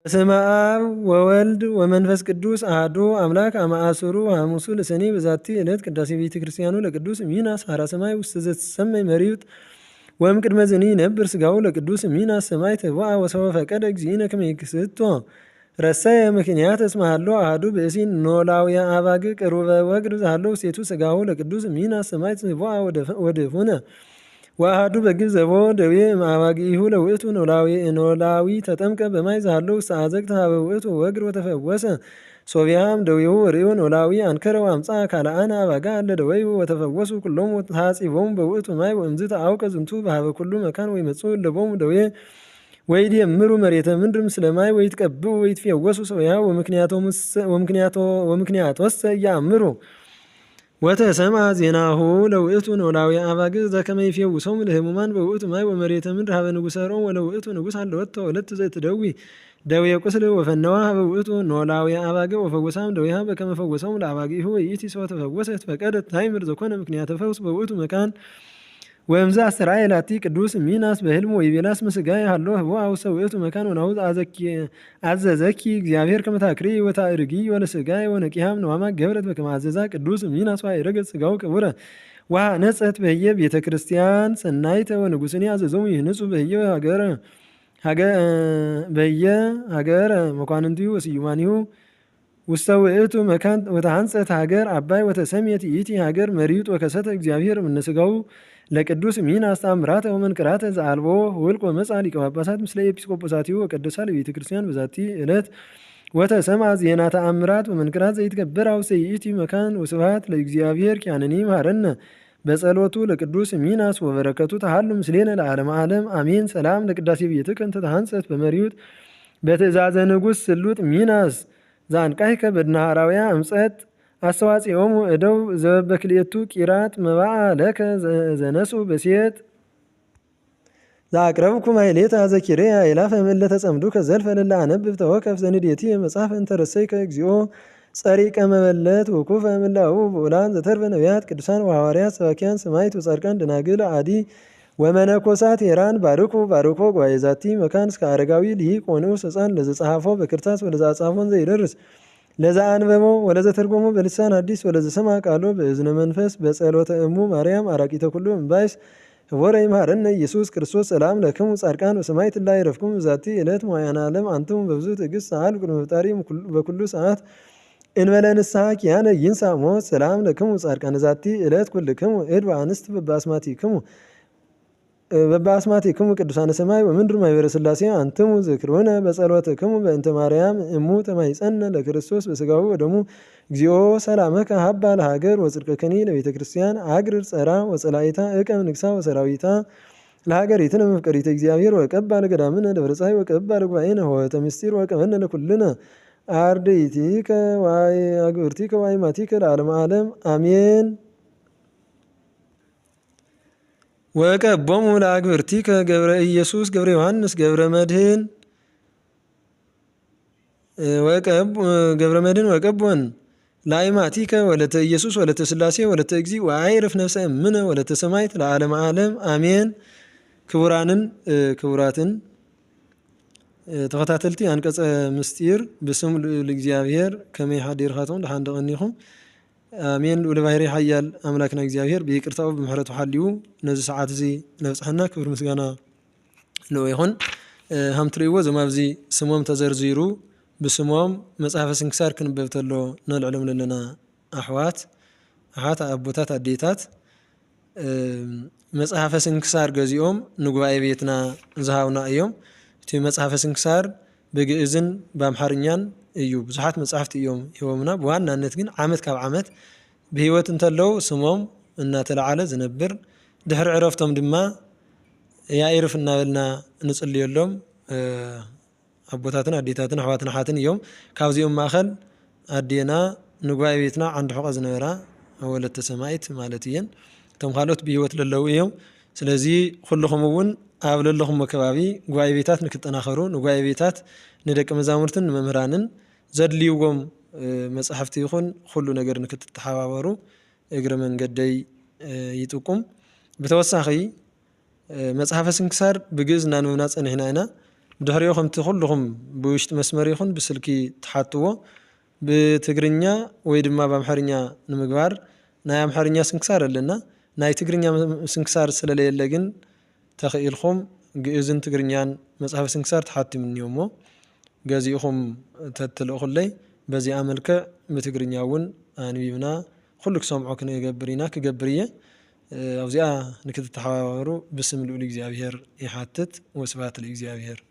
በስመ አብ ወወልድ ወመንፈስ ቅዱስ አሐዱ አምላክ አማአስሩ ሐሙሱ ለሰኔ በዛቲ ዕለት ቅዳሴ ቤተ ክርስቲያኑ ለቅዱስ ሚናስ ሐራ ሰማይ ውስጥ ዘተሰመይ መሪውት ወም ቅድመ ዝኒ ነብር ስጋው ለቅዱስ ሚናስ ሰማይ ተባአ ወሰወ ፈቀደ እግዚእነ ከመ ይክስቶ ረሰየ ምክንያት እስማሃሎ አሐዱ ብእሲን ኖላዊ አባግ ቅሩበ ወግድ ዛሃሎ ሴቱ ስጋው ለቅዱስ ሚናስ ሰማይ ተባአ ወደፉነ ወአሐዱ በግብ ዘቦ ደዌ እምአባግኢሁ ለውእቱ ኖላዊ ተጠምቀ በማይ ዛሃሎ ውስተ አዘቅት ሀበ ውእቱ ወግድ ወተፈወሰ ሶቢያም ደዌሁ ወርእዮ ኖላዊ አንከረ ወአምጻ ካልአነ አባጋ አለ ደዌሁ ወተፈወሱ ኩሎሙ ተሐጺቦሙ በውእቱ ማይ ወእምዝ ተአውቀ ዝንቱ በሀበ ኩሉ መካን ወይመጽኡ እለቦሙ ደዌ ወይድየምሩ መሬተ ምድር ምስለ ማይ ወይትቀብኡ ወይትፈወሱ ሶቢያ ወምክንያቶሰ ኢያእምሩ ወተሰምዐ ዜናሁ ለውእቱ ኖላዊ አባግ ዘከመ ይፈውሶሙ ለሕሙማን በውእቱ ማይ ወመሬተ ምድር ሀበ ንጉሠ ሮም ወለውእቱ ንጉሥ አለወቶ ወለት ዘይትደዊ ደዌ ቁስል ወፈነዋ ሀበ ውእቱ ኖላዊ አባግ ወፈወሳም ደዌሃ በከመ ፈወሶሙ ለአባግኢሁ ወይእቲ ሰው ተፈወሰት ፈቀደት ታይምር ዘኮነ ምክንያተ ፈውስ በውእቱ መካን ወእምዝ አስተርአየ ላቲ ቅዱስ ሚናስ በሕልሙ ወይቤላስ ምስጋየ ሀሎ ህቡአ ውስተ ውእቱ መካን ወናሁ አዘዘኪ እግዚአብሔር ከመ ታክሪ ወታዕርጊ ወለስጋየ ወነቂሃም ነዋማ ገብረት በከመ አዘዛ ቅዱስ ሚናስ ወአይረገት ስጋው ክቡረ ወነጸት በህየ ቤተ ክርስቲያን ሰናይተ ወንጉሥኒ አዘዞሙ ይህንጹ በህየ ሀገረ መኳንንቲሁ ወስዩማኒሁ ውስተ ውእቱ መካን ወተሐንጸት ሀገር አባይ ወተሰምየት ይእቲ ሀገር መሪዩጥ ወከሰተ እግዚአብሔር እምነ ስጋው ለቅዱስ ሚናስ ተአምራተ ወመንክራተ ዘአልቦ ውልቅ ወመጽአ ሊቀ ጳጳሳት ምስለ ኤጲስቆጶሳቲሁ ወቀደሳ ለቤተ ክርስቲያን በዛቲ ዕለት ወተሰምዐ ዜና ተአምራት ወመንክራት ዘይትገበራ ውስተ ይእቲ መካን ወስብሐት ለእግዚአብሔር ኪያነኒ መሐረነ በጸሎቱ ለቅዱስ ሚናስ ወበረከቱ ተሃሉ ምስሌነ ለዓለመ ዓለም አሜን። ሰላም ለቅዳሴ ቤትከ እንተ ተሐንጸት በመሪዩት በትእዛዘ ንጉሥ ስሉጥ ሚናስ ዘአንቃሕከ በድናሃራውያ እምጸት አስተዋጽኦሙ እደው ዘበክልኤቱ ቂራት መባአ ለከ ዘነሱ በሴት ዘአቅረብኩ ማሕሌተ ዘኪርየ አእላፈ እምእለ ተጸምዱከ ዘልፈ ለላ አነብብ ተወከፍ ዘንዴቲ መጽሐፈ እንተ ረሰይከ እግዚኦ ጸሪቀ መበለት ወኩፈ እምላኡ ብኡላን ዘተርፈ ነቢያት ቅዱሳን ወሐዋርያት ሰባኪያን ሰማዕት ወጻድቃን ደናግል አዲ ወመነኮሳት ሄራን ባርኩ ጉባኤ ዛቲ መካን እስከ አረጋዊ ልሂቅ ወንዑስ ሕፃን ለዘጸሐፎ በክርታስ ወለዘአጻፎን ዘይደርስ ለዛ አንበቦ ወለዘ ተርጎሞ በልሳን አዲስ ወለዘ ሰማ ቃሎ በእዝነ መንፈስ በጸሎተ እሙ ማርያም አራቂተ ኩሉ እምባይስ ወረ ይምሃረነ ኢየሱስ ክርስቶስ ሰላም ለክሙ ጻድቃን ወሰማዕት ላይ ረፍኩም ዛቲ ዕለት ሞያና ዓለም አንትሙ በብዙ ትዕግስት ሰአል ቅድመ ፈጣሪ በኩሉ ሰዓት እንበለ ንስሐ ኪያነ ይንሳ ሞት ሰላም ለክሙ ጻድቃን ዛቲ ዕለት ኩልክሙ እድ ወአንስት በበአስማቲክሙ ቅዱሳነ ሰማይ ወምድር ማኅበረ ሥላሴ አንትሙ ዝክሩነ በጸሎትክሙ በእንተ ማርያም እሙ ተማይጸነ ለክርስቶስ በሥጋው ወደሙ እግዚኦ ሰላመከ ሀባ ለሀገር ወጽድቅከኒ ለቤተ ክርስቲያን አግርር ጸራ ወጸላይታ እቀም ንግሳ ወሰራዊታ ለሀገሪትነ መፍቀሪተ እግዚአብሔር ወቀባ ለገዳምነ ደብረ ፀሐይ ወቀባ ለጉባኤነ ሆህተ ምስጢር ወቀበነ ለኩልነ አርድእቲከ ዋይ አግብርቲከ ዋይ ማቲከ ለዓለመ ዓለም አሜን። ወቀቦሙ ለአግብርቲከ ገብረ ኢየሱስ ገብረ ዮሐንስ ገብረ መድኅን ወቀቦን ለአይማቲከ ወለተ ኢየሱስ ወለተ ሥላሴ ወለተ እግዚእ ወአይርፍ ነፍሰ እምነ ወለተ ሰማዕት ለዓለመ ዓለም አሜን። ክቡራትን ተኸታተልቲ አንቀጸ ምስጢር ብስም ለእግዚአብሔር ከመይ ሓዲርኻቶም ደሓን ደቐኒኹም አሜን። ወለባህሪ ሓያል አምላክና እግዚአብሔር በይቅርታው በምህረቱ ሓልዩ ነዚ ሰዓት እዚ ለብፅሐና ክብር ምስጋና ለው ይኹን። ሃም ትርእይዎ እዞም ኣብዚ ስሞም ተዘርዚሩ ብስሞም መፅሓፈ ስንክሳር ክንበብ ተሎ ነልዕሎም ዘለና ኣሕዋት ኣቦታት ኣዴታት መፅሓፈ ስንክሳር ገዚኦም ንጉባኤ ቤትና ዝሃብና እዮም። እቲ መፅሓፈ ስንክሳር ብግእዝን በአምሓርኛን እዩ። ብዙሓት መጽሐፍቲ እዮም ሂቦምና። ብዋናነት ግን ዓመት ካብ ዓመት ብሂወት እንተለው ስሞም እናተለዓለ ዝነብር ድሕሪ ዕረፍቶም ድማ ያኢርፍ እናበልና ንጽልየሎም ኣቦታትን ኣዴታትን ኣሕዋትን ሓትን እዮም። ካብዚኦም ማእኸል ኣዴና ንጉባኤ ቤትና ዓንዲ ሕቆ ዝነበራ ወለተ ሰማዕት ማለት እየን። እቶም ካልኦት ብሂወት ለለው እዮም። ስለዚ ኩልኹም እውን ኣብ ለለኹም ከባቢ ጉባኤ ቤታት ንክጠናኸሩ ንጉባኤ ቤታት ንደቂ መዛሙርትን ንመምህራንን ዘድልይዎም መጽሐፍቲ ይኹን ኩሉ ነገር ንክትተሓባበሩ እግረ መንገደይ ይጥቁም። ብተወሳኺ መጽሐፈ ስንክሳር ብግእዝ እናንበብና ፀኒሕና ኢና። بدهريو خمت كلهم بوشت مسمريخون بسلكي تحاتوا بتجرنيا ويدما بامحرنيا نمقبار ناي امحرنيا سنكسار لنا ناي تجرنيا سنكسار سلالي لجن تخيلكم جئزن تجرنيان مصحف سنكسار تحاتي من يومو جازيهم تتلقوا لي بزي عملك بتجرنياون أنا بيبنا كلك سمعوا كنا يجبرينا كجبرية أو زي نكتب تحاوروا باسم الأولي إكزابير يحتت وسبات الإكزابير